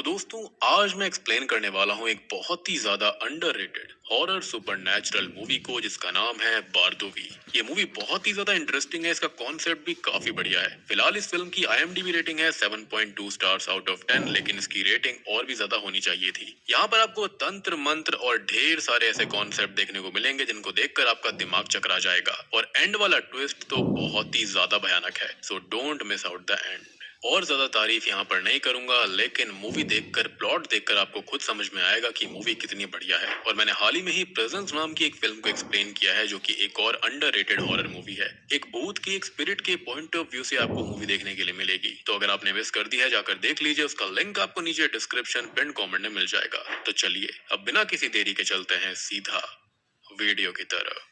दोस्तों, आज मैं एक्सप्लेन करने वाला हूँ एक बहुत ही ज्यादा अंडररेटेड हॉरर सुपरनैचुरल मूवी को जिसका नाम है बारदोवी। ये मूवी बहुत ही ज्यादा इंटरेस्टिंग है। इसका कॉन्सेप्ट भी काफी बढ़िया है। फिलहाल इस फिल्म की आईएमडीबी रेटिंग है 7.2 स्टार्स आउट ऑफ 10, लेकिन इसकी रेटिंग और भी ज्यादा होनी चाहिए थी। यहाँ पर आपको तंत्र मंत्र और ढेर सारे ऐसे कॉन्सेप्ट देखने को मिलेंगे जिनको देखकर आपका दिमाग चकरा जाएगा, और एंड वाला ट्विस्ट तो बहुत ही ज्यादा भयानक है। So don't miss out the end. और ज्यादा तारीफ यहाँ पर नहीं करूंगा, लेकिन मूवी देखकर, प्लॉट देखकर आपको खुद समझ में आएगा कि मूवी कितनी बढ़िया है। और मैंने हाल ही में ही प्रेजेंस नाम की एक फिल्म को एक्सप्लेन किया है, जो कि एक और अंडररेटेड हॉरर मूवी है। एक भूत की, एक स्पिरिट के पॉइंट ऑफ व्यू से आपको मूवी देखने के लिए मिलेगी। तो अगर आपने मिस कर दी है, जाकर देख लीजिए। उसका लिंक आपको नीचे डिस्क्रिप्शन पिन कॉमेंट में मिल जाएगा। तो चलिए अब बिना किसी देरी के चलते हैं सीधा वीडियो की तरफ।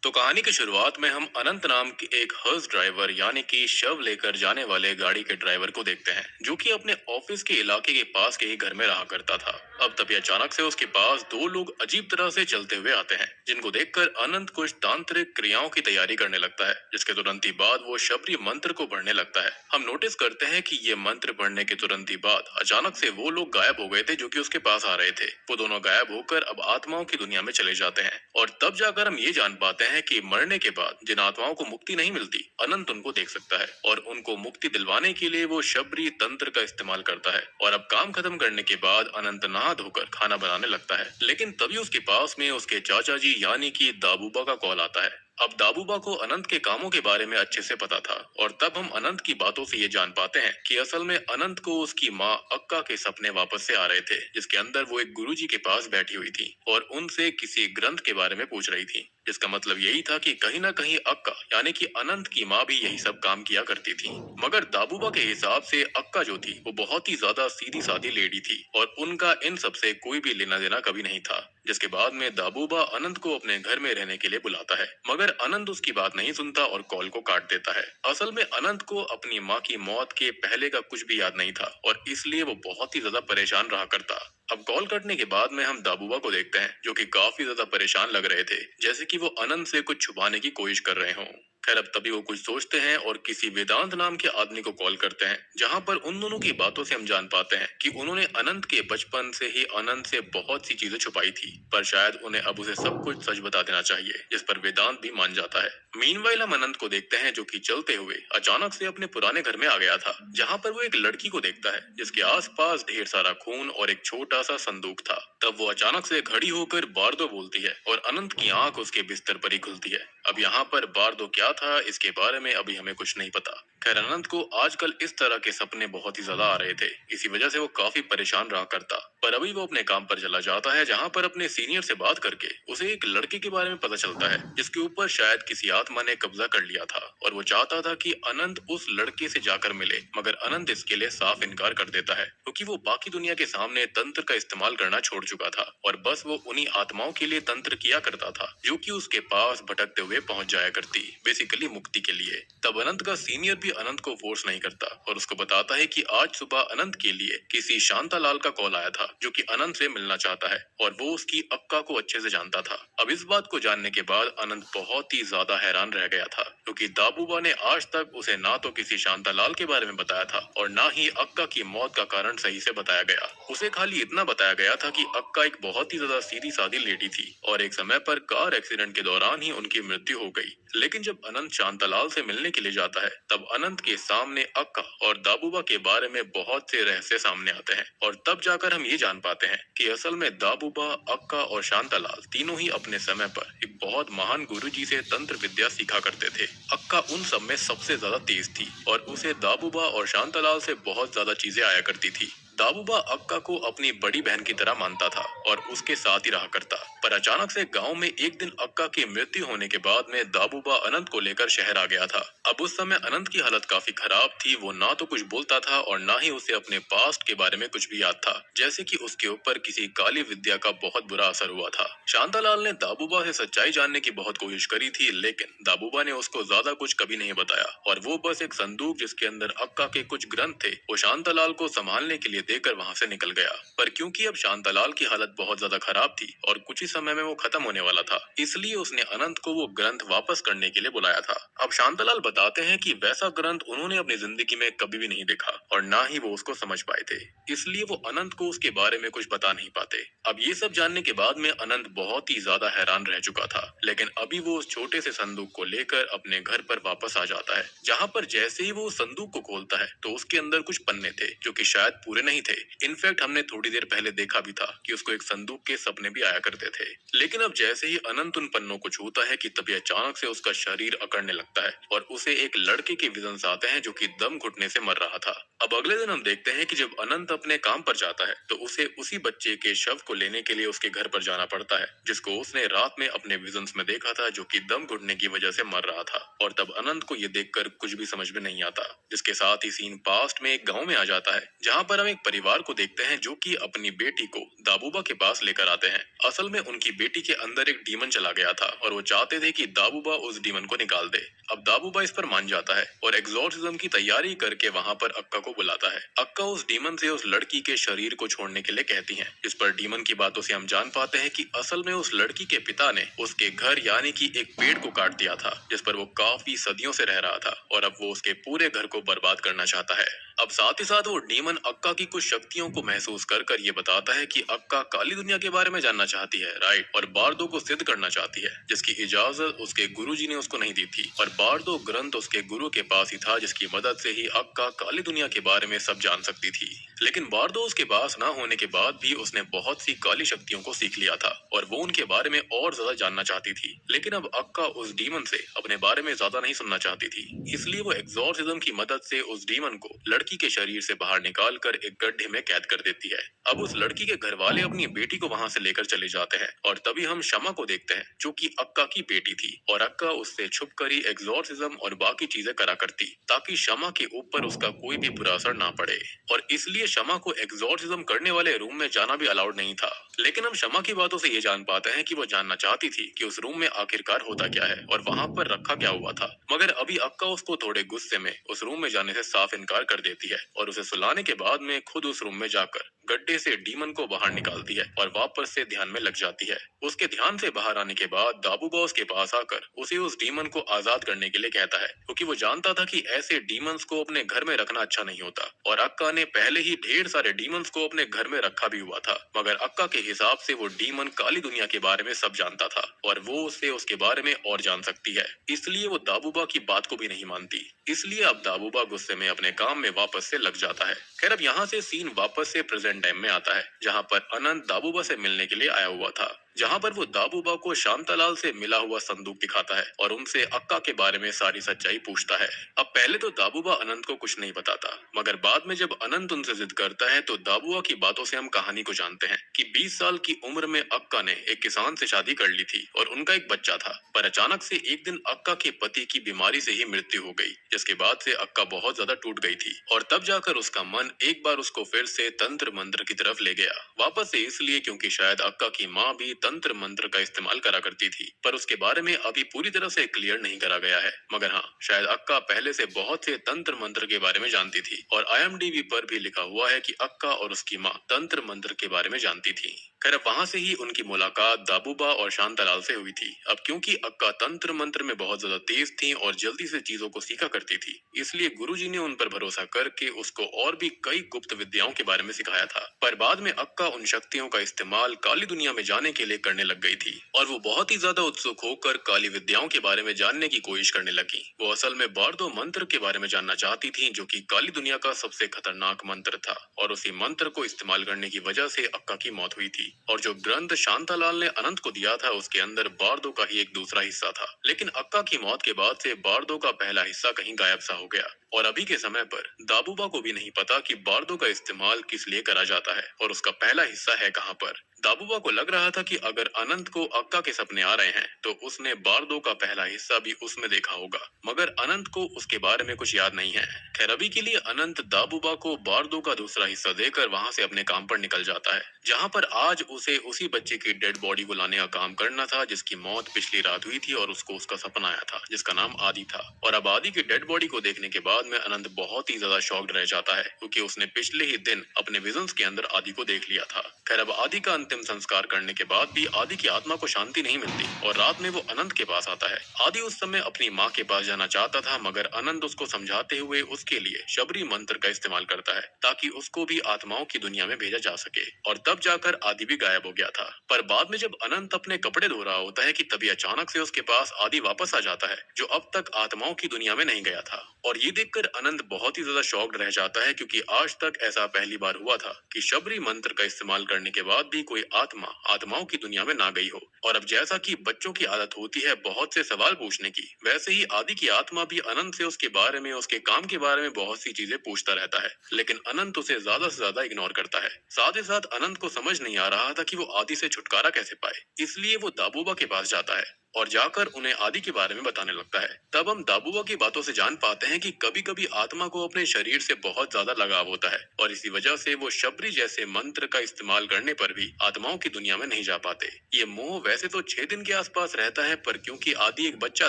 तो कहानी की शुरुआत में हम अनंत नाम के एक हर्स ड्राइवर, यानी कि शव लेकर जाने वाले गाड़ी के ड्राइवर को देखते हैं, जो कि अपने ऑफिस के इलाके के पास के ही घर में रहा करता था। अब तभी अचानक से उसके पास दो लोग अजीब तरह से चलते हुए आते हैं, जिनको देखकर अनंत कुछ तांत्रिक क्रियाओं की तैयारी करने लगता है। जिसके तुरंत ही बाद वो शबरी मंत्र को पढ़ने लगता है। हम नोटिस करते हैं कि ये मंत्र पढ़ने के तुरंत ही बाद अचानक से वो लोग गायब हो गए थे जो कि उसके पास आ रहे थे। वो दोनों गायब होकर अब आत्माओं की दुनिया में चले जाते हैं, और तब जाकर हम ये जान पाते हैं कि मरने के बाद जिन आत्माओं को मुक्ति नहीं मिलती, अनंत उनको देख सकता है, और उनको मुक्ति दिलवाने के लिए वो शबरी तंत्र का इस्तेमाल करता है। और अब काम खत्म करने के बाद अनंत नहा धोकर खाना बनाने लगता है। लेकिन तभी उसके पास में उसके चाचा जी यानी कि दाबूबा का कॉल आता है। अब दाबूबा को अनंत के कामों के बारे में अच्छे से पता था, और तब हम अनंत की बातों से ये जान पाते हैं कि असल में अनंत को उसकी माँ अक्का के सपने वापस से आ रहे थे, जिसके अंदर वो एक गुरुजी के पास बैठी हुई थी और उनसे किसी ग्रंथ के बारे में पूछ रही थी। जिसका मतलब यही था कि कहीं ना कहीं अक्का यानी कि अनंत की माँ भी यही सब काम किया करती थी। मगर दाबूबा के हिसाब से अक्का जो थी वो बहुत ही ज्यादा सीधी सादी लेडी थी, और उनका इन सब से कोई भी लेना देना कभी नहीं था। जिसके बाद में दाबूबा अनंत को अपने घर में रहने के लिए बुलाता है, मगर अनंत उसकी बात नहीं सुनता और कॉल को काट देता है। असल में अनंत को अपनी माँ की मौत के पहले का कुछ भी याद नहीं था, और इसलिए वो बहुत ही ज्यादा परेशान रहा करता। अब कॉल कटने के बाद में हम दाबूबा को देखते हैं, जो कि काफी ज्यादा परेशान लग रहे थे, जैसे कि वो अनंत से कुछ छुपाने की कोशिश कर रहे हों। खैर, अब तभी वो कुछ सोचते हैं और किसी वेदांत नाम के आदमी को कॉल करते हैं, जहां पर उन दोनों की बातों से हम जान पाते हैं कि उन्होंने अनंत के बचपन से ही अनंत से बहुत सी चीजें छुपाई थी, पर शायद उन्हें अब उसे सब कुछ सच बता देना चाहिए, जिस पर वेदांत भी मान जाता है। मीनवाइल हम अनंत को देखते हैं, जो कि चलते हुए अचानक से अपने पुराने घर में आ गया था, जहां पर वो एक लड़की को देखता है जिसके आसपास ढेर सारा खून और एक छोटा सा संदूक था। तब वो अचानक से खड़ी होकर बारदो बोलती है, और अनंत की आंख उसके बिस्तर पर ही खुलती है। अब यहाँ पर बारदो क्या था, इसके बारे में अभी हमें कुछ नहीं पता। खैर, अनंत को आजकल इस तरह के सपने बहुत ही ज्यादा आ रहे थे, इसी वजह से वो काफी परेशान रहा करता। पर अभी वो अपने काम पर चला जाता है, जहाँ पर अपने सीनियर से बात करके उसे एक लड़के के बारे में पता चलता है, जिसके ऊपर शायद किसी आत्मा ने कब्जा कर लिया था, और वो चाहता था कि अनंत उस लड़के से जाकर मिले। मगर अनंत इसके लिए साफ इनकार कर देता है, क्योंकि वो बाकी दुनिया के सामने तंत्र का इस्तेमाल करना छोड़ चुका था, और बस वो उन्हीं आत्माओं के लिए तंत्र किया करता था जो कि उसके पास भटकते हुए पहुंच जाया करती, बेसिकली मुक्ति के लिए। तब अनंत का सीनियर भी अनंत को फोर्स नहीं करता, और उसको बताता है कि आज सुबह अनंत के लिए किसी शांतालाल का कॉल आया था, जो कि अनंत से मिलना चाहता है, और वो उसकी अक्का को अच्छे से जानता था। अब इस बात को जानने के बाद अनंत बहुत ही ज्यादा हैरान रह गया था, क्योंकि दाबूबा ने आज तक उसे ना तो किसी शांतालाल के बारे में बताया था, और ना ही अक्का की मौत का कारण सही से बताया गया। उसे खाली इतना बताया गया था कि अक्का एक बहुत ही ज्यादा सीधी सादी लेडी थी, और एक समय पर कार एक्सीडेंट के दौरान ही उनकी मृत्यु हो गई। लेकिन जब अनंत शांतालाल से मिलने के लिए जाता है, तब अनंत के सामने अक्का और दाबूबा के बारे में बहुत से रहस्य सामने आते हैं, और तब जाकर हम ये जान पाते हैं कि असल में दाबूबा, अक्का और शांतालाल तीनों ही अपने समय पर एक बहुत महान गुरुजी से तंत्र विद्या सीखा करते थे। अक्का उन सब में सबसे ज्यादा तेज थी, और उसे दाबूबा और शांतालाल से बहुत ज्यादा चीजें आया करती थी। दाबूबा अक्का को अपनी बड़ी बहन की तरह मानता था और उसके साथ ही रहा करता। पर अचानक से गांव में एक दिन अक्का की मृत्यु होने के बाद में दाबूबा अनंत को लेकर शहर आ गया था। अब उस समय अनंत की हालत काफी खराब थी। वो ना तो कुछ बोलता था और ना ही उसे अपने पास्ट के बारे में कुछ भी याद था, जैसे कि उसके ऊपर किसी काली विद्या का बहुत बुरा असर हुआ था। शांतालाल ने दाबूबा से सच्चाई जानने की बहुत कोशिश करी थी, लेकिन दाबूबा ने उसको ज्यादा कुछ कभी नहीं बताया, और वो बस एक संदूक जिसके अंदर अक्का के कुछ ग्रंथ थे, वो शांतालाल को संभालने के लिए देकर वहां से निकल गया। पर क्योंकि अब शांतालाल की हालत बहुत ज्यादा खराब थी और कुछ ही समय में वो खत्म होने वाला था, इसलिए उसने अनंत को वो ग्रंथ वापस करने के लिए बुलाया था। अब शांतालाल बताते हैं कि वैसा ग्रंथ उन्होंने अपनी जिंदगी में कभी भी नहीं देखा और ना ही वो उसको समझ पाए थे, इसलिए वो अनंत को उसके बारे में कुछ बता नहीं पाते। अब ये सब जानने के बाद में अनंत बहुत ही ज्यादा हैरान रह चुका था, लेकिन अभी वो उस छोटे से संदूक को लेकर अपने घर पर वापस आ जाता है, जहाँ पर जैसे ही वो उस संदूक को खोलता है तो उसके अंदर कुछ पन्ने थे जो कि शायद पूरे नहीं थे। इनफैक्ट हमने थोड़ी देर पहले देखा भी था कि उसको एक संदूक के सपने भी आया करते थे। लेकिन अब जैसे ही अनंत उन पन्नों को छूता है कि तभी अचानक से उसका शरीर अकड़ने लगता है और उसे एक लड़के के विजन्स आते हैं जो कि दम घुटने से मर रहा था। अब अगले दिन हम देखते हैं कि जब अनंत अपने काम पर जाता है तो उसे उसी बच्चे के शव को लेने के लिए उसके घर पर जाना पड़ता है, जिसको उसने रात में अपने विजन्स में देखा था, जो कि दम घुटने की वजह से मर रहा था। और तब अनंत को ये देखकर कुछ भी समझ में नहीं आता, जिसके साथ ही सीन पास्ट में एक गांव में आ जाता है, जहां पर हम एक परिवार को देखते हैं जो कि अपनी बेटी को दाबूबा के पास लेकर आते हैं। असल में उनकी बेटी के अंदर एक डीमन चला गया था और वो चाहते थे कि दाबूबा उस डीमन को निकाल दे। अब दाबूबा इस पर मान जाता है और एग्जॉर्सिज्म की तैयारी करके वहां पर अक्का को बुलाता है। अक्का उस डीमन से उस लड़की के शरीर को छोड़ने के लिए कहती है, जिस पर डीमन की बातों से हम जान पाते हैं कि असल में उस लड़की के पिता ने उसके घर यानी कि एक पेड़ को काट दिया था, जिस पर वो काफी सदियों से रह रहा था और अब वो उसके पूरे घर को बर्बाद करना चाहता है। अब साथ ही साथ वो डीमन अक्का की कुछ शक्तियों को महसूस कर कर ये बताता है कि अक्का काली दुनिया के बारे में जानना चाहती है, राइट, और बार्दो को सिद्ध करना चाहती है, जिसकी इजाजत उसके गुरुजी ने उसको नहीं दी थी। और बार्दो ग्रंथ उसके गुरु के पास ही था, जिसकी मदद से ही अक्का काली दुनिया के बारे में सब जान सकती थी। लेकिन बार्दो उसके पास ना होने के बाद भी उसने बहुत सी काली शक्तियों को सीख लिया था और वो उनके बारे में और ज्यादा जानना चाहती थी। लेकिन अब अक्का उस डीमन से अपने बारे में ज्यादा नहीं सुनना चाहती थी, इसलिए वो एग्जॉर्सिज्म की मदद से उस डीमन को लड़की के शरीर से बाहर निकाल कर एक गड्ढे में कैद कर देती है। अब उस लड़की के घर वाले अपनी बेटी को वहां से लेकर चले जाते हैं और तभी हम शमा को देखते हैं, जो कि अक्का की बेटी थी, और अक्का उससे छुप कर ही एग्जॉर्सिज्म और बाकी चीजें करा करती ताकि शमा के ऊपर उसका कोई भी बुरा असर ना पड़े, और इसलिए शमा को एग्जॉर्सिज्म करने वाले रूम में जाना भी अलाउड नहीं था। लेकिन हम शमा की बातों से ये जान पाते हैं कि वो जानना चाहती थी कि उस रूम में आखिरकार होता क्या है और वहां पर रखा क्या हुआ था। मगर अभी अक्का उसको थोड़े गुस्से में उस रूम में जाने से साफ इनकार कर देती है और उसे सुलाने के बाद में खुद उस रूम में जाकर गड्ढे से डीमन को बाहर निकालती है और वापस से ध्यान में लग जाती है। उसके ध्यान से बाहर आने के बाद दाबूबा उसके पास आकर उसे उस डीमन को आजाद करने के लिए कहता है, क्योंकि वो जानता था कि ऐसे डीमंस को अपने घर में रखना अच्छा नहीं होता और अक्का ने पहले ही ढेर सारे डीमंस को अपने घर में रखा भी हुआ था। मगर अक्का के हिसाब से वो डीमन काली दुनिया के बारे में सब जानता था और वो उसे उसके बारे में और जान सकती है, इसलिए वो दाबूबा की बात को भी नहीं मानती। इसलिए अब दाबूबा गुस्से में अपने काम में वापस से लग जाता है। खैर, अब यहाँ से सीन वापस से प्रेजेंट टाइम में आता है, जहाँ पर अनंत दाबूबा से मिलने के लिए आया हुआ था, जहाँ पर वो दाबूबा को शांतालाल से मिला हुआ संदूक दिखाता है और उनसे अक्का के बारे में सारी सच्चाई पूछता है। अब पहले तो दाबूबा अनंत को कुछ नहीं बताता, मगर बाद में जब अनंत उनसे जिद करता है तो दाबूबा की बातों से हम कहानी को जानते हैं कि 20 साल की उम्र में अक्का ने एक किसान से शादी कर ली थी और उनका एक बच्चा था। पर अचानक से एक दिन अक्का के पति की बीमारी से ही मृत्यु हो गई, जिसके बाद से अक्का बहुत ज्यादा टूट गई थी और तब जाकर उसका मन एक बार उसको फिर से तंत्र मंत्र की तरफ ले गया। वापस से इसलिए क्योंकि शायद अक्का की माँ भी तंत्र मंत्र का इस्तेमाल करा करती थी, पर उसके बारे में अभी पूरी तरह से क्लियर नहीं करा गया है। मगर हाँ, शायद अक्का पहले से बहुत से तंत्र मंत्र के बारे में जानती थी और IMDb पर भी लिखा हुआ है कि अक्का और उसकी माँ तंत्र मंत्र के बारे में जानती थी। खैर, वहाँ से ही उनकी मुलाकात दाबूबा और शांतालाल से हुई थी। अब क्योंकि अक्का तंत्र मंत्र में बहुत ज्यादा तेज थी और जल्दी से चीजों को सीखा करती थी, इसलिए गुरुजी ने उन पर भरोसा करके उसको और भी कई गुप्त विद्याओं के बारे में सिखाया था। पर बाद में अक्का उन शक्तियों का इस्तेमाल काली दुनिया में जाने के लिए करने लग गई थी और वो बहुत ही ज्यादा उत्सुक होकर काली विद्याओं के बारे में जानने की कोशिश करने लगी। वो असल में बार्दो मंत्र के बारे में जानना चाहती थी, जो कि काली दुनिया का सबसे खतरनाक मंत्र था और उसी मंत्र को इस्तेमाल करने की वजह से अक्का की मौत हुई थी। और जो ग्रंथ शांतालाल ने अनंत को दिया था उसके अंदर बार्दो का ही एक दूसरा हिस्सा था, लेकिन अक्का की मौत के बाद से बार्दो का पहला हिस्सा कहीं गायब सा हो गया और अभी के समय पर दाबूबा को भी नहीं पता कि बार्दो का इस्तेमाल किस लिए करा जाता है और उसका पहला हिस्सा है कहाँ पर। दाबूबा को लग रहा था कि अगर अनंत को अक्का के सपने आ रहे हैं तो उसने बार्दो का पहला हिस्सा भी उसमें देखा होगा, मगर अनंत को उसके बारे में कुछ याद नहीं है। खैर, अभी के लिए अनंत दाबूबा को बार्दो का दूसरा हिस्सा देकर वहाँ से अपने काम पर निकल जाता है, जहाँ पर आज आज उसे उसी बच्चे की डेड बॉडी को लाने का काम करना था जिसकी मौत पिछली रात हुई थी और उसको उसका सपना आया था जिसका नाम आदि था। और अब आदि की डेड बॉडी को देखने के बाद में अनंत बहुत ही ज्यादा शॉक्ड रह जाता है क्योंकि उसने पिछले ही दिन अपने विजन्स के अंदर आदि को देख लिया था। खैर अब आदि का अंतिम संस्कार करने के बाद भी आदि की आत्मा को शांति नहीं मिलती और रात में वो अनंत के पास आता है। आदि उस समय अपनी माँ के पास जाना चाहता था मगर अनंत उसको समझाते हुए उसके लिए शबरी मंत्र का इस्तेमाल करता है ताकि उसको भी आत्माओं की दुनिया में भेजा जा सके। और तब जाकर आदि भी गायब हो गया था। पर बाद में जब अनंत अपने कपड़े धो रहा होता है कि तभी अचानक से उसके पास आदि वापस आ जाता है जो अब तक आत्माओं की दुनिया में नहीं गया था। और ये देखकर अनंत बहुत ही ज्यादा शॉक्ड रह जाता है क्योंकि आज तक ऐसा पहली बार हुआ था कि शबरी मंत्र का इस्तेमाल करने के बाद भी कोई आत्मा आत्माओं की दुनिया में ना गई हो। और अब जैसा कि बच्चों की आदत होती है बहुत से सवाल पूछने की, वैसे ही आदि की आत्मा भी अनंत से उसके बारे में, उसके काम के बारे में बहुत सी चीजें पूछता रहता है। लेकिन अनंत उसे ज्यादा से ज्यादा इग्नोर करता है। साथ ही साथ अनंत को समझ नहीं आ रहा था कि वो आदि से छुटकारा कैसे पाए, इसलिए वो दाबूबा के पास जाता है और जाकर उन्हें आदि के बारे में बताने लगता है। तब हम दाबूबा की बातों से जान पाते हैं कि कभी कभी आत्मा को अपने शरीर से बहुत ज्यादा लगाव होता है और इसी वजह से वो शबरी जैसे मंत्र का इस्तेमाल करने पर भी आत्माओं की दुनिया में नहीं जा पाते। ये मोह वैसे तो 6 दिन के आसपास रहता है पर क्योंकि आदि एक बच्चा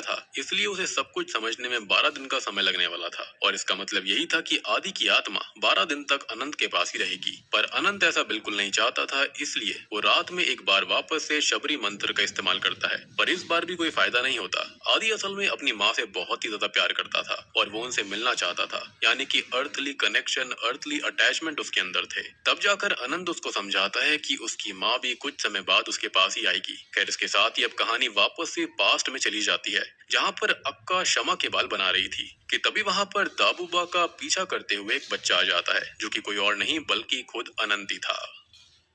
था इसलिए उसे सब कुछ समझने में 12 दिन का समय लगने वाला था। और इसका मतलब यही था कि आदि की आत्मा 12 दिन तक अनंत के पास ही रहेगी। पर अनंत ऐसा बिल्कुल नहीं चाहता था, इसलिए वो रात में एक बार वापस से शबरी मंत्र का इस्तेमाल करता है। पर इस बार भी कोई फायदा नहीं होता। आदि असल में अपनी माँ से बहुत ही ज्यादा प्यार करता था और वो उनसे मिलना चाहता था, यानी कि अर्थली कनेक्शन, अर्थली अटैचमेंट उसके अंदर थे। तब जाकर अनंत उसको समझाता है कि उसकी माँ भी कुछ समय बाद उसके पास ही आएगी। खैर इसके साथ ही अब कहानी वापस से पास्ट में चली जाती है जहाँ पर अक्का क्षमा के बाल बना रही थी कि तभी वहाँ पर दाबूबा का पीछा करते हुए एक बच्चा आ जाता है जो कि कोई और नहीं बल्कि खुद अनंत ही था।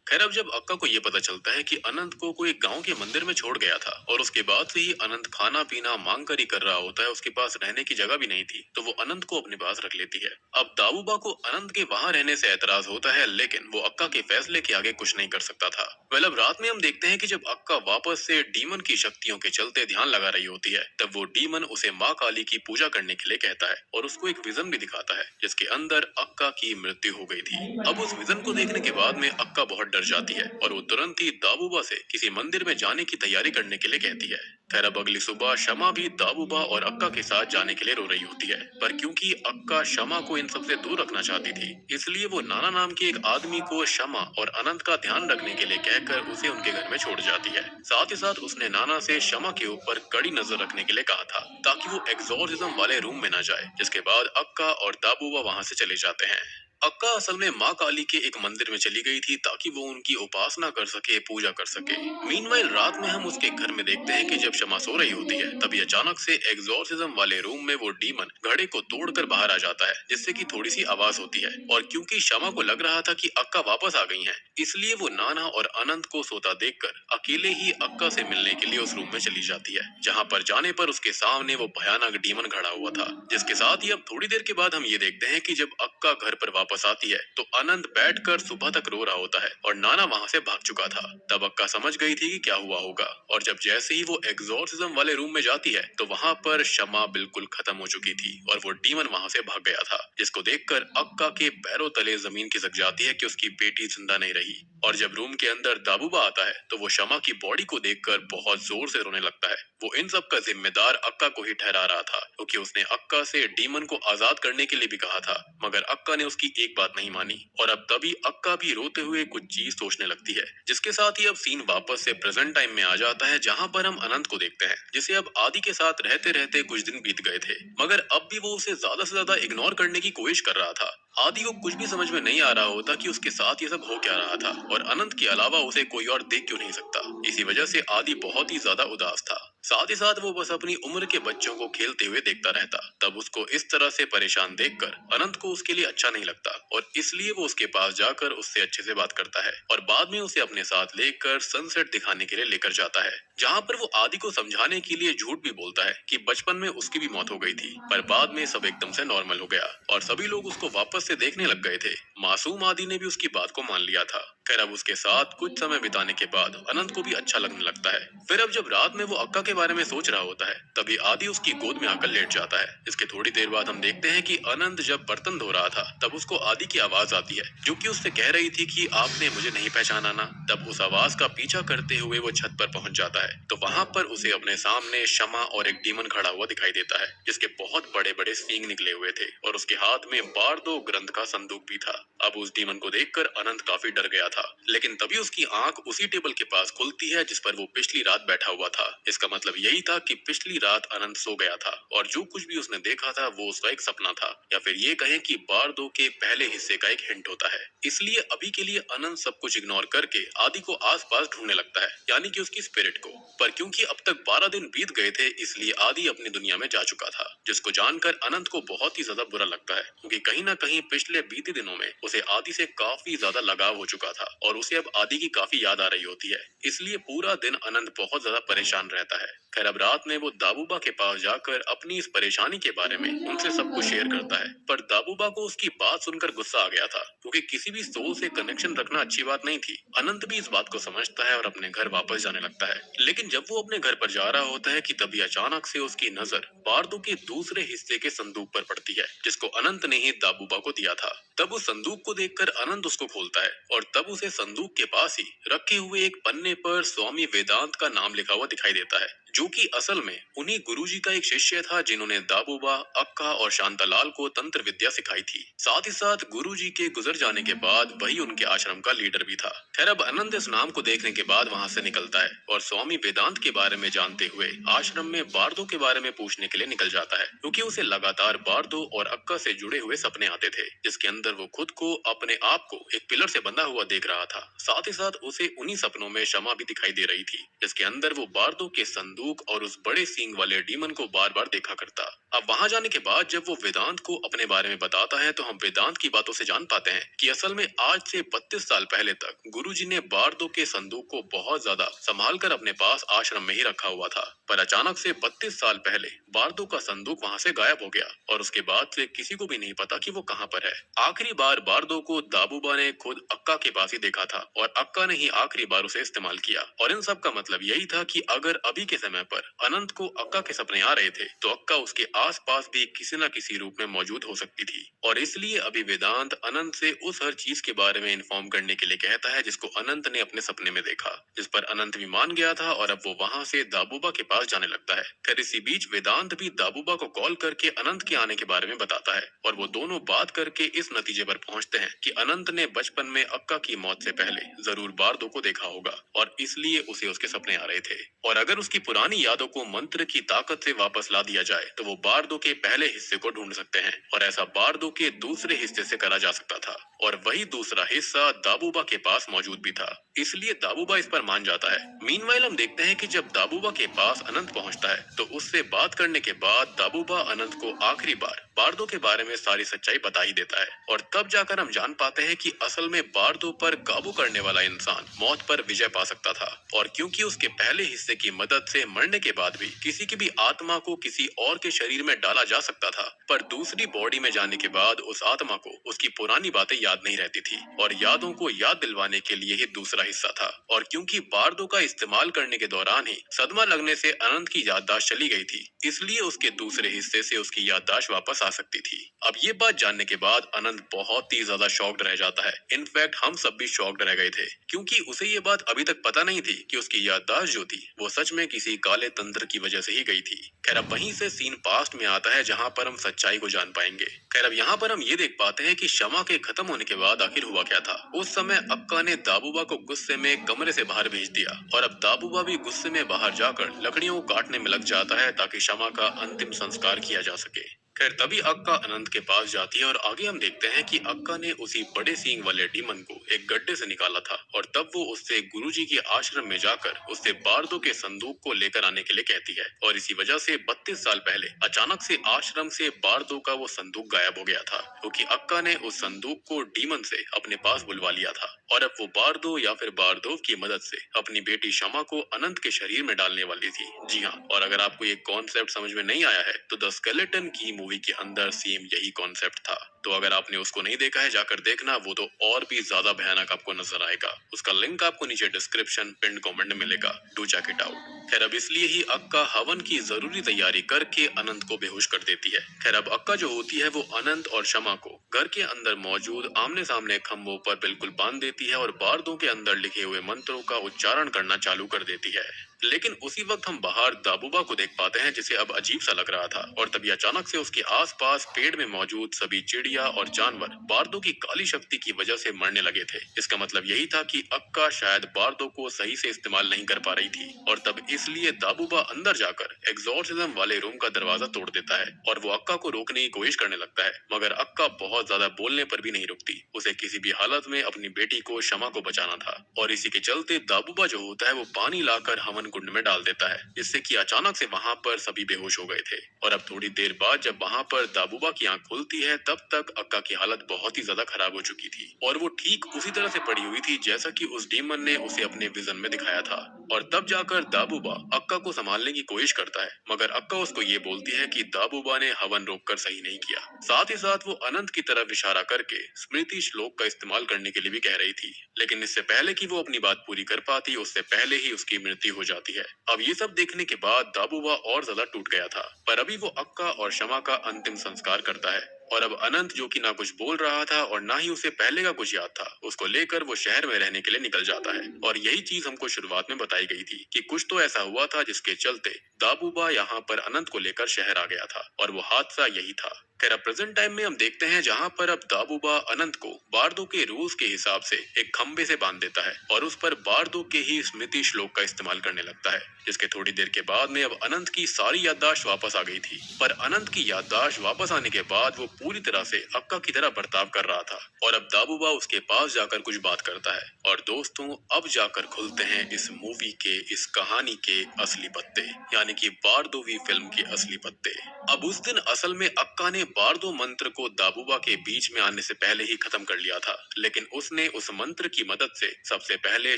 खैर अब जब अक्का को ये पता चलता है कि अनंत को कोई गांव के मंदिर में छोड़ गया था और उसके बाद से ही अनंत खाना पीना मांग कर ही कर रहा होता है, उसके पास रहने की जगह भी नहीं थी, तो वो अनंत को अपने पास रख लेती है। अब दाऊबा को अनंत के वहां रहने से एतराज होता है लेकिन वो अक्का के फैसले के आगे कुछ नहीं कर सकता था। अब रात में हम देखते हैं कि जब अक्का वापस से डीमन की शक्तियों के चलते ध्यान लगा रही होती है तब वो डीमन उसे माँ काली की पूजा करने के लिए कहता है और उसको एक विजन भी दिखाता है जिसके अंदर अक्का की मृत्यु हो गई थी। अब उस विजन को देखने के बाद में अक्का बहुत डर जाती है और वो तुरंत ही दाबूबा से किसी मंदिर में जाने की तैयारी करने के लिए कहती है। खैर अब अगली सुबह शमा भी दाबूबा और अक्का के साथ जाने के लिए रो रही होती है, पर क्योंकि अक्का शमा को इन सबसे दूर रखना चाहती थी इसलिए वो नाना नाम के एक आदमी को शमा और अनंत का ध्यान रखने के लिए कहकर उसे उनके घर में छोड़ जाती है। साथ ही साथ उसने नाना से शमा के ऊपर कड़ी नजर रखने के लिए कहा था ताकि वो एग्जॉर्सिज्म वाले रूम में न जाए, जिसके बाद अक्का और दाबूबा वहां से चले जाते हैं। अक्का असल में माँ काली के एक मंदिर में चली गई थी ताकि वो उनकी उपासना कर सके, पूजा कर सके। मीनवाइल रात में हम उसके घर में देखते हैं कि जब शमा सो रही होती है तभी अचानक से एग्जॉर्सिज्म वाले रूम में वो डीमन घड़े को तोड़कर बाहर आ जाता है जिससे कि थोड़ी सी आवाज होती है। और क्योंकि शमा को लग रहा था कि अक्का वापस आ गई है इसलिए वो नाना और अनंत को सोता देखकर अकेले ही अक्का से मिलने के लिए उस रूम में चली जाती है, जहाँ पर जाने पर उसके सामने वो भयानक डीमन खड़ा हुआ था। जिसके साथ ही अब थोड़ी देर के बाद हम ये देखते हैं कि जब अक्का घर पर वापस आती है तो अनंत बैठकर सुबह तक रो रहा होता है और नाना वहां से भाग चुका था। तब अक्का समझ गई थी कि क्या हुआ होगा और जब जैसे ही वो एग्जॉर्सिज्म वाले रूम में जाती है तो वहां पर शमा बिल्कुल खत्म हो चुकी थी और वो डीमन वहां से भाग गया था, जिसको देखकर अक्का के पैरों तले जमीन खिसक जाती है कि उसकी बेटी जिंदा नहीं रही। और जब रूम के अंदर दाबूबा आता है तो वो शमा की बॉडी को देखकर बहुत जोर से रोने लगता है। वो इन सब का जिम्मेदार अक्का को ही ठहरा रहा था क्योंकि उसने अक्का से डीमन को आजाद करने के लिए भी कहा था, मगर अक्का ने उसकी एक बात नहीं मानी। और अब तभी अक्का भी रोते हुए कुछ चीज सोचने लगती है, जिसके साथ ही अब सीन वापस से प्रेजेंट टाइम में आ जाता है जहाँ पर हम अनंत को देखते हैं जिसे अब आदि के साथ रहते रहते कुछ दिन बीत गए थे, मगर अब भी वो उसे ज्यादा से ज्यादा इग्नोर करने की कोशिश कर रहा था। आदि को कुछ भी समझ में नहीं आ रहा होता कि उसके साथ ये सब हो क्या रहा था और अनंत के अलावा उसे कोई और देख क्यों नहीं सकता। इसी वजह से आदि बहुत ही ज्यादा उदास था। साथ ही साथ वो बस अपनी उम्र के बच्चों को खेलते हुए देखता रहता। तब उसको इस तरह से परेशान देखकर अनंत को उसके लिए अच्छा नहीं लगता और इसलिए वो उसके पास जाकर उससे अच्छे से बात करता है और बाद में उसे अपने साथ लेकर सनसेट दिखाने के लिए लेकर जाता है, जहाँ पर वो आदि को समझाने के लिए झूठ भी बोलता है कि बचपन में उसकी भी मौत हो गई थी, पर बाद में सब एकदम से नॉर्मल हो गया और सभी लोग उसको वापस से देखने लग गए थे। मासूम आदि ने भी उसकी बात को मान लिया था। खैर अब उसके साथ कुछ समय बिताने के बाद अनंत को भी अच्छा लगने लगता है। फिर अब जब रात में वो अक्का के बारे में सोच रहा होता है तभी आदि उसकी गोद में आकर लेट जाता है। इसके थोड़ी देर बाद हम देखते हैं कि अनंत जब बर्तन धो रहा था तब उसको आदि की आवाज आती है जो कि उससे कह रही थी कि आपने मुझे नहीं पहचाना ना। तब उस आवाज का पीछा करते हुए वो छत पर पहुंच जाता है तो वहां पर उसे अपने सामने शमा और एक डीमन खड़ा हुआ दिखाई देता है जिसके बहुत बड़े बड़े सींग निकले हुए थे और उसके हाथ में बारदो ग्रंथ का संदूक भी था। अब उस डीमन को देखकर अनंत काफी डर गया था लेकिन तभी उसकी आंख उसी टेबल के पास खुलती है जिस पर वो पिछली रात बैठा हुआ था। इसका मतलब यही था कि पिछली रात अनंत सो गया था और जो कुछ भी उसने देखा था वो उसका एक सपना था या फिर ये कहें कि बारदो के पहले हिस्से का एक हिंट होता है। इसलिए अभी के लिए अनंत सब कुछ इग्नोर करके आदि को आसपास ढूंढने लगता है यानी कि उसकी स्पिरिट को। पर क्योंकि अब तक 12 दिन बीत गए थे इसलिए आदि अपनी दुनिया में जा चुका था जिसको जानकर अनंत को बहुत ही ज्यादा बुरा लगता है क्योंकि कहीं ना कहीं पिछले बीते दिनों में उसे आदि से काफी ज्यादा लगाव हो चुका था और उसे अब आदि की काफी याद आ रही होती है। इसलिए पूरा दिन अनंत बहुत ज्यादा परेशान रहता है। खैर अब रात में वो दाबूबा के पास जाकर अपनी इस परेशानी के बारे में उनसे सब कुछ शेयर करता है पर दाबूबा को उसकी बात सुनकर गुस्सा आ गया था क्योंकि किसी भी सोल से कनेक्शन रखना अच्छी बात नहीं थी। अनंत भी इस बात को समझता है और अपने घर वापस जाने लगता है लेकिन जब वो अपने घर पर जा रहा होता है कि तभी अचानक से उसकी नजर बारदो के दूसरे हिस्से के संदूक पर पड़ती है जिसको अनंत ने ही दाबूबा को दिया था। तब उस संदूक को देखकर अनंत उसको खोलता है और तब उसे संदूक के पास ही रखे हुए एक पन्ने पर स्वामी वेदांत का नाम लिखा हुआ दिखाई देता है जो कि असल में उन्हीं गुरुजी का एक शिष्य था जिन्होंने दाबूबा, अक्का और शांतालाल को तंत्र विद्या सिखाई थी। साथ ही साथ गुरुजी के गुजर जाने के बाद वही उनके आश्रम का लीडर भी था। खैर अब अनंत इस नाम को देखने के बाद वहां से निकलता है और स्वामी वेदांत के बारे में जानते हुए आश्रम में बारदो के बारे में पूछने के लिए निकल जाता है क्योंकि उसे लगातार बारदो और अक्का से जुड़े हुए सपने आते थे जिसके अंदर वो खुद को अपने आप को एक पिलर से बंधा हुआ देख रहा था। साथ ही साथ उसे उन्हीं सपनों में शमा भी दिखाई दे रही थी जिसके अंदर वो बारदो के संदूक और उस बड़े सींग वाले डीमन को बार बार देखा करता। अब वहां जाने के बाद जब वो वेदांत को अपने बारे में बताता है तो हम वेदांत की बातों से जान पाते हैं कि असल में आज से 32 साल पहले तक गुरुजी ने बारदो के संदूक को बहुत ज्यादा संभाल कर अपने पास आश्रम में ही रखा हुआ था पर अचानक से 32 साल पहले बारदो का संदूक वहां से गायब हो गया और उसके बाद से किसी को भी नहीं पता कि वो कहाँ पर है। आखिरी बार बारदो को दाबूबा ने खुद अक्का के पास ही देखा था और अक्का ने ही आखिरी बार उसे इस्तेमाल किया और इन सब का मतलब यही था कि अगर अभी के समय पर अनंत को अक्का के सपने आ रहे थे तो अक्का उसके आसपास भी किसी न किसी रूप में मौजूद हो सकती थी और इसलिए अभी वेदांत अनंत से उस हर चीज के बारे में इन्फॉर्म करने के लिए कहता है जिसको अनंत ने अपने सपने में देखा, जिस पर अनंत भी मान गया था और अब वो वहां से दाबूबा के पास जाने लगता है। खैर इसी बीच वेदांत भी दाबूबा को कॉल करके अनंत के आने के बारे में बताता है और वो दोनों बात करके इस नतीजे पर पहुंचते हैं कि अनंत ने बचपन में अक्का की मौत से पहले जरूर बारदो को देखा होगा और इसलिए उसे उसके सपने आ रहे थे और अगर उसकी पुरानी यादों को मंत्र की ताकत से वापस ला दिया जाए तो वो बारदो के पहले हिस्से को ढूंढ सकते हैं और ऐसा बारदो के दूसरे हिस्से से करा जा सकता था और वही दूसरा हिस्सा दाबूबा के पास मौजूद भी था, इसलिए दाबूबा इस पर मान जाता है। मीनवाइल हम देखते हैं कि जब दाबूबा के पास अनंत पहुंचता है तो उससे बात करने के बाद दाबूबा अनंत को आखिरी बार बारदो के बारे में सारी सच्चाई बता ही देता है और तब जाकर हम जान पाते हैं कि असल में बारदो पर काबू करने वाला इंसान मौत पर विजय पा सकता था और क्योंकि उसके पहले हिस्से की मदद से मरने के बाद भी किसी की भी आत्मा को किसी और के शरीर में डाला जा सकता था, पर दूसरी बॉडी में जाने के बाद उस आत्मा को उसकी पुरानी बातें याद नहीं रहती थी और यादों को याद दिलवाने के लिए ही दूसरा हिस्सा था और क्योंकि बारदो का इस्तेमाल करने के दौरान ही सदमा लगने से अनंत की याददाश्त चली गई थी, इसलिए उसके दूसरे हिस्से से उसकी याददाश्त वापस आ सकती थी। अब ये बात जानने के बाद अनंत बहुत ही ज्यादा शॉक्ड रह जाता है। इनफैक्ट हम सब भी शॉक्ड रह गए थे क्योंकि उसे ये बात अभी तक पता नहीं थी कि उसकी याददाश्त जो थी वो सच में किसी काले तंत्र की वजह से ही गई थी। खैर अब वहीं से सीन पास्ट में आता है जहाँ पर हम सच्चाई को जान पाएंगे। खैर अब यहाँ पर हम ये देख पाते हैं कि शमा के खत्म होने के बाद आखिर हुआ क्या था। उस समय अक्का ने दाबूबा को गुस्से में कमरे से बाहर भेज दिया और अब दाबूबा भी गुस्से में बाहर जाकर लकड़ियों को काटने में लग जाता है ताकि शमा का अंतिम संस्कार किया जा सके। खैर तभी अक्का अनंत के पास जाती है और आगे हम देखते हैं कि अक्का ने उसी बड़े सींग वाले डीमन को एक गड्ढे से निकाला था और तब वो उससे गुरुजी के आश्रम में जाकर उससे बारदो के संदूक को लेकर आने के लिए कहती है और इसी वजह से 32 साल पहले अचानक से आश्रम से बारदो का वो संदूक गायब हो गया था क्योंकि अक्का ने उस संदूक को डीमन से अपने पास बुलवा लिया था और अब वो बारदो या फिर बारदोव की मदद से अपनी बेटी शमा को अनंत के शरीर में डालने वाली थी। जी हाँ, और अगर आपको ये कॉन्सेप्ट समझ में नहीं आया है तो द स्केलेटन की मूवी मूवी के अंदर सेम यही कॉन्सेप्ट था। तो अगर आपने उसको नहीं देखा है जाकर देखना, वो तो और भी ज्यादा भयानक आपको नजर आएगा। उसका लिंक आपको नीचे डिस्क्रिप्शन पिन कमेंट में मिलेगा, डू चेक इट आउट। खैर अब इसलिए ही अक्का हवन की जरूरी तैयारी करके अनंत को बेहोश कर देती है। खैर अब अक्का जो होती है वो अनंत और शमा को घर के अंदर मौजूद आमने सामने खंभों पर बिल्कुल बांध देती है और बार्दों के अंदर लिखे हुए मंत्रों का उच्चारण करना चालू कर देती है। लेकिन उसी वक्त हम बाहर दाबूबा को देख पाते हैं, जिसे अब अजीब सा लग रहा था, और तभी अचानक से उसके आसपास पेड़ में मौजूद सभी चिड़िया और जानवर बार्दों की काली शक्ति की वजह से मरने लगे थे। इसका मतलब यही था कि अक्का शायद बार्दों को सही से इस्तेमाल नहीं कर पा रही थी, और तब इसलिए दाबूबा अंदर जाकर एग्जॉर्सिज्म वाले रूम का दरवाजा तोड़ देता है और वो अक्का को रोकने की कोशिश करने लगता है। मगर अक्का बहुत ज्यादा बोलने पर भी नहीं रुकती। उसे किसी भी हालत में अपनी बेटी को शमा को बचाना था, और इसी के चलते दाबूबा जो होता है वो पानी लाकर हवन कुंड में डाल देता है, जिससे कि अचानक से वहां पर सभी बेहोश हो गए थे। और अब थोड़ी देर बाद जब वहां पर दाबूबा की आंख खुलती है, तब तक अक्का की हालत बहुत ही ज्यादा खराब हो चुकी थी, और वो ठीक उसी तरह से पड़ी हुई थी जैसा कि उस डीमन ने उसे अपने विजन में दिखाया था। और तब जाकर दाबूबा अक्का को संभालने की कोशिश करता है, मगर अक्का उसको ये बोलती है कि दाबूबा ने हवन रोककर सही नहीं किया। साथ ही साथ वो अनंत की तरफ इशारा करके स्मृति श्लोक का इस्तेमाल करने के लिए भी कह रही थी, लेकिन इससे पहले कि वो अपनी बात पूरी कर पाती, उससे पहले ही उसकी मृत्यु हो जाती है। अब ये सब देखने के बाद दाबूबा और ज्यादा टूट गया था, पर अभी वो अक्का और शमा का अंतिम संस्कार करता है। और अब अनंत, जो कि ना कुछ बोल रहा था और ना ही उसे पहले का कुछ याद था, उसको लेकर वो शहर में रहने के लिए निकल जाता है। और यही चीज हमको शुरुआत में बताई गई थी कि कुछ तो ऐसा हुआ था जिसके चलते दाबूबा यहाँ पर अनंत को लेकर शहर आ गया था, और वो हादसा यही था। खैर अब प्रेजेंट टाइम में हम देखते हैं जहाँ पर अब दाबूबा अनंत को बार्दो के रूल्स के हिसाब से एक खंबे से बांध देता है और उस पर बार्दो के ही स्मृति श्लोक का इस्तेमाल करने लगता है, जिसके थोड़ी देर के बाद में अब अनंत की सारी याददाश्त वापस आ गई थी। पर अनंत की याददाश्त वापस आने के बाद वो पूरी तरह से अक्का की तरह बर्ताव कर रहा था, और अब दाबूबा उसके पास जाकर कुछ बात करता है। और दोस्तों, अब जाकर खुलते हैं इस मूवी के, इस कहानी के असली पत्ते, यानी कि बारदोवी फिल्म के असली पत्ते। अब उस दिन असल में अक्का ने बारदो मंत्र को दाबूबा के बीच में आने से पहले ही खत्म कर लिया था, लेकिन उसने उस मंत्र की मदद से सबसे पहले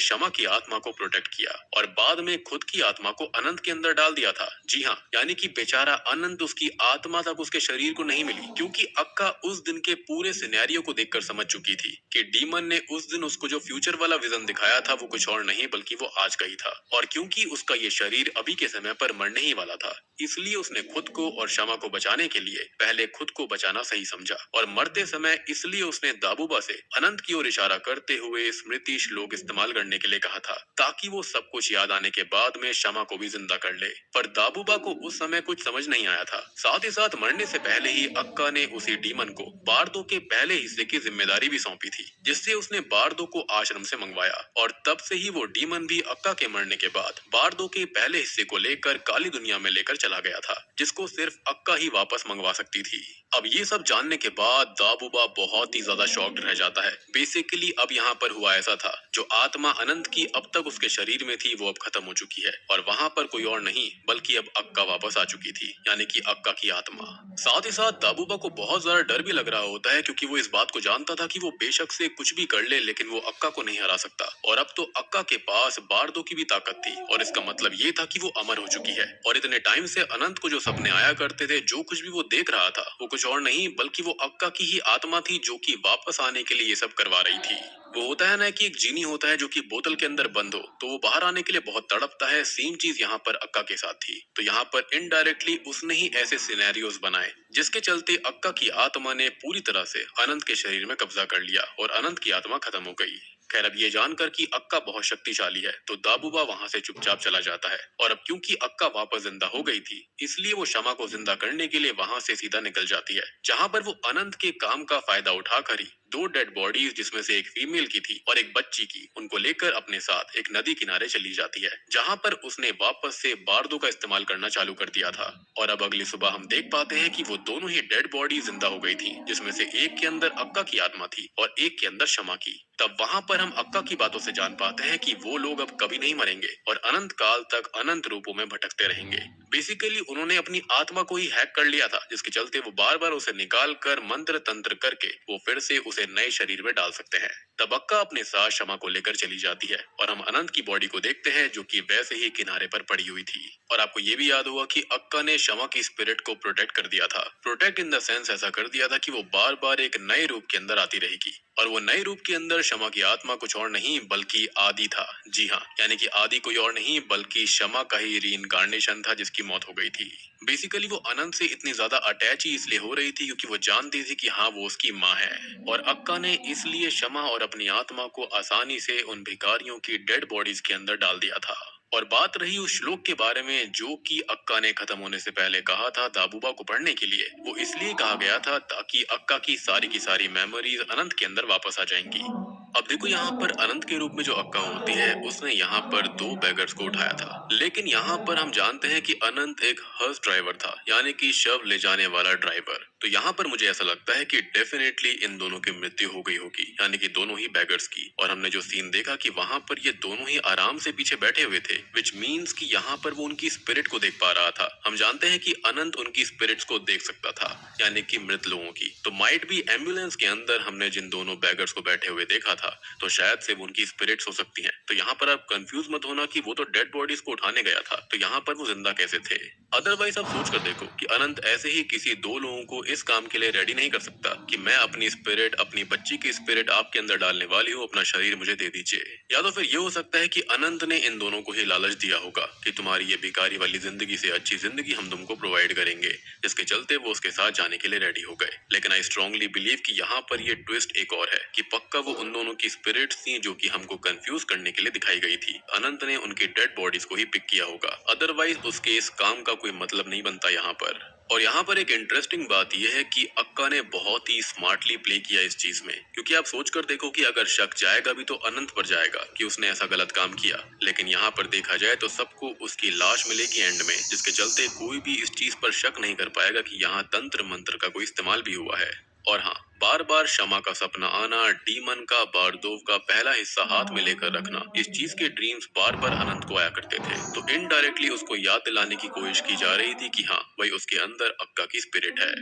शमा की आत्मा को प्रोटेक्ट किया और बाद में खुद की आत्मा को अनंत के अंदर डाल दिया था। जी हाँ, यानी कि बेचारा अनंत, उसकी आत्मा तक उसके शरीर को नहीं मिली, क्योंकि अक्का उस दिन के पूरे सिनेरियो को देखकर समझ चुकी थी कि डीमन ने उस दिन उसको जो फ्यूचर वाला विजन दिखाया था वो कुछ और नहीं बल्कि वो आज का ही था। और क्योंकि उसका ये शरीर अभी के समय पर मरने ही वाला था, इसलिए उसने खुद को और शमा को बचाने के लिए पहले खुद को बचाना सही समझा, और मरते समय इसलिए उसने दाबूबा से अनंत की ओर इशारा करते हुए स्मृति श्लोक इस्तेमाल करने के लिए कहा था, ताकि वो सब कुछ याद आने के बाद में शमा को भी जिंदा कर ले। पर दाबूबा को उस समय कुछ समझ नहीं आया था। साथ ही साथ मरने से पहले ही अक्का ने उसी डीमन को बारदो के पहले हिस्से की जिम्मेदारी भी सौंपी थी, जिससे उसने बारदो को आश्रम से मंगवाया, और तब से ही वो डीमन भी अक्का के मरने के बाद बारदो के पहले हिस्से को लेकर काली दुनिया में लेकर चला गया था, जिसको सिर्फ अक्का ही वापस मंगवा सकती थी। अब ये सब जानने के बाद दाबूबा बहुत ही ज्यादा शॉक्ड रह जाता है। बेसिकली अब यहाँ पर हुआ ऐसा था, जो आत्मा अनंत की अब तक उसके शरीर में थी वो अब खत्म हो चुकी है, और वहाँ पर कोई और नहीं बल्कि अब अक्का वापस आ चुकी थी, यानी कि अक्का की आत्मा। साथ ही साथ दाबूबा को बहुत ज्यादा डर भी लग रहा होता है, क्योंकि वो इस बात को जानता था कि वो बेशक से कुछ भी कर ले, लेकिन वो अक्का को नहीं हरा सकता। और अब तो अक्का के पास बारदो की भी ताकत थी, और इसका मतलब ये था कि वो अमर हो चुकी है। और इतने टाइम से अनंत को जो सपने आया करते थे, जो कुछ भी वो देख रहा था, वो कुछ और नहीं बल्कि वो अक्का की ही आत्मा थी, जो कि वापस आने के लिए ये सब करवा रही थी। वो होता है ना कि एक जीनी होता है जो कि बोतल के अंदर बंद हो तो वो बाहर आने के लिए बहुत तड़पता है, सेम चीज यहाँ पर अक्का के साथ थी। तो यहाँ पर इनडायरेक्टली उसने ही ऐसे सिनेरियोस बनाए जिसके चलते अक्का की आत्मा ने पूरी तरह से अनंत के शरीर में कब्जा कर लिया और अनंत की आत्मा खत्म हो गई। खैर अब ये जानकर कि अक्का बहुत शक्तिशाली है तो दाबूबा वहाँ से चुपचाप चला जाता है, और अब क्योंकि अक्का वापस जिंदा हो गई थी इसलिए वो शमा को जिंदा करने के लिए वहाँ से सीधा निकल जाती है, जहाँ पर वो अनंत के काम का फायदा उठाकर ही दो डेड बॉडीज, जिसमें से एक फीमेल की थी और एक बच्ची की, उनको लेकर अपने साथ एक नदी किनारे चली जाती है, जहाँ पर उसने वापस से बारदो का इस्तेमाल करना चालू कर दिया था। और अब अगली सुबह हम देख पाते हैं कि वो दोनों ही डेड बॉडी जिंदा हो गई थी, जिसमें से एक के अंदर अक्का की आत्मा थी और एक के अंदर शमा की। तब वहाँ पर हम अक्का की बातों से जान पाते हैं कि वो लोग अब कभी नहीं मरेंगे और अनंत काल तक अनंत रूपों में भटकते रहेंगे। बेसिकली उन्होंने अपनी आत्मा को ही हैक कर लिया था, जिसके चलते वो बार बार उसे निकाल कर मंत्र तंत्र करके वो फिर से उसे उसे नए शरीर में डाल सकते हैं। तब अक्का अपने साथ शमा को लेकर चली जाती है और हम अनंत की बॉडी को देखते हैं जो कि वैसे ही किनारे पर पड़ी हुई थी। और आपको ये भी याद होगा कि अक्का ने शमा की स्पिरिट को प्रोटेक्ट कर दिया था। प्रोटेक्ट इन द सेंस ऐसा कर दिया था कि वो बार बार एक नए रूप के अंदर आती रहेगी। और वो नए रूप के अंदर शमा की आत्मा कुछ और नहीं बल्कि आदि था। जी हाँ, यानी कि आदि कोई और नहीं बल्कि शमा का ही रीइंकार्नेशन था जिसकी मौत हो गई थी। बेसिकली वो अनंत से इतनी ज्यादा अटैच ही इसलिए हो रही थी क्योंकि वो जानती थी कि हाँ वो उसकी माँ है। और अक्का ने इसलिए शमा और अपनी आत्मा को आसानी से उन भिखारियों की डेड बॉडीज के अंदर डाल दिया था। और बात रही उस श्लोक के बारे में जो कि अक्का ने खत्म होने से पहले कहा था दाबूबा को पढ़ने के लिए, वो इसलिए कहा गया था ताकि अक्का की सारी मेमोरीज अनंत के अंदर वापस आ जाएंगी। अब देखो यहाँ पर अनंत के रूप में जो अक्का होती है उसने यहाँ पर दो बैगर्स को उठाया था, लेकिन यहाँ पर हम जानते हैं कि अनंत एक हर्स ड्राइवर था, यानी कि शव ले जाने वाला ड्राइवर। तो यहाँ पर मुझे ऐसा लगता है कि डेफिनेटली इन दोनों की मृत्यु हो गई होगी, यानी कि दोनों ही बैगर्स की। और हमने जो सीन देखा कि वहाँ पर ये दोनों ही आराम से पीछे बैठे हुए थे, विच मीन्स कि यहाँ पर वो उनकी स्पिरिट को देख पा रहा था। हम जानते हैं कि अनंत उनकी स्पिरिट्स को देख सकता था, यानी कि मृत लोगों की। तो माइट भी एम्बुलेंस के अंदर हमने जिन दोनों बैगर्स को बैठे हुए देखा था, तो शायद से वो उनकी स्पिरिट्स हो सकती हैं। तो यहाँ पर आप कंफ्यूज मत होना कि वो तो डेड बॉडीज को उठाने गया था, तो यहाँ पर वो जिंदा कैसे थे। अदरवाइज आप सोच कर देखो कि अनंत ऐसे ही किसी दो लोगों को इस काम के लिए रेडी नहीं कर सकता कि मैं अपनी स्पिरिट, अपनी बच्ची की स्पिरिट आपके अंदर डालने वाली हूँ, अपना शरीर मुझे दे दीजिए। या तो फिर ये हो सकता है कि अनंत ने इन दोनों को ही लालच दिया होगा कि तुम्हारी ये भिखारी वाली जिंदगी से अच्छी जिंदगी हम तुमको प्रोवाइड करेंगे, जिसके चलते वो उसके साथ जाने के लिए रेडी हो गए। लेकिन आई स्ट्रांगली बिलीव कि यहाँ पर ये ट्विस्ट एक और है कि पक्का वो उन दोनों की स्पिरिट्स थी जो कि हमको कंफ्यूज करने के लिए दिखाई गई थी। अनंत ने उनकी डेड बॉडीज को ही पिक किया होगा, अदरवाइज उसके इस काम का कोई मतलब नहीं बनता यहाँ पर। और यहाँ पर एक इंटरेस्टिंग बात यह है कि अक्का ने बहुत ही स्मार्टली प्ले किया इस चीज में, क्योंकि आप सोच कर देखो कि अगर शक जाएगा भी तो अनंत पर जाएगा कि उसने ऐसा गलत काम किया, लेकिन यहाँ पर देखा जाए तो सबको उसकी लाश मिलेगी एंड में, जिसके चलते कोई भी इस चीज पर शक नहीं कर पाएगा कि यहाँ तंत्र मंत्र का कोई इस्तेमाल भी हुआ है। और हाँ, बार बार क्षमा का सपना आना, डीमन का बारदोव का पहला हिस्सा हाथ में लेकर रखना, इस चीज के ड्रीम्स बार बार अनंत को आया करते थे। तो इनडायरेक्टली उसको याद दिलाने की कोशिश की जा रही थी कि हाँ वही उसके अंदर अक्का की स्पिरिट है।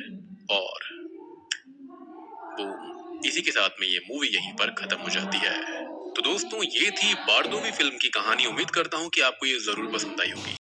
और बूम, इसी के साथ में ये मूवी यहीं पर खत्म हो जाती है। तो दोस्तों ये थी बारदोवी फिल्म की कहानी। उम्मीद करता हूँ कि आपको ये जरूर पसंद आई होगी।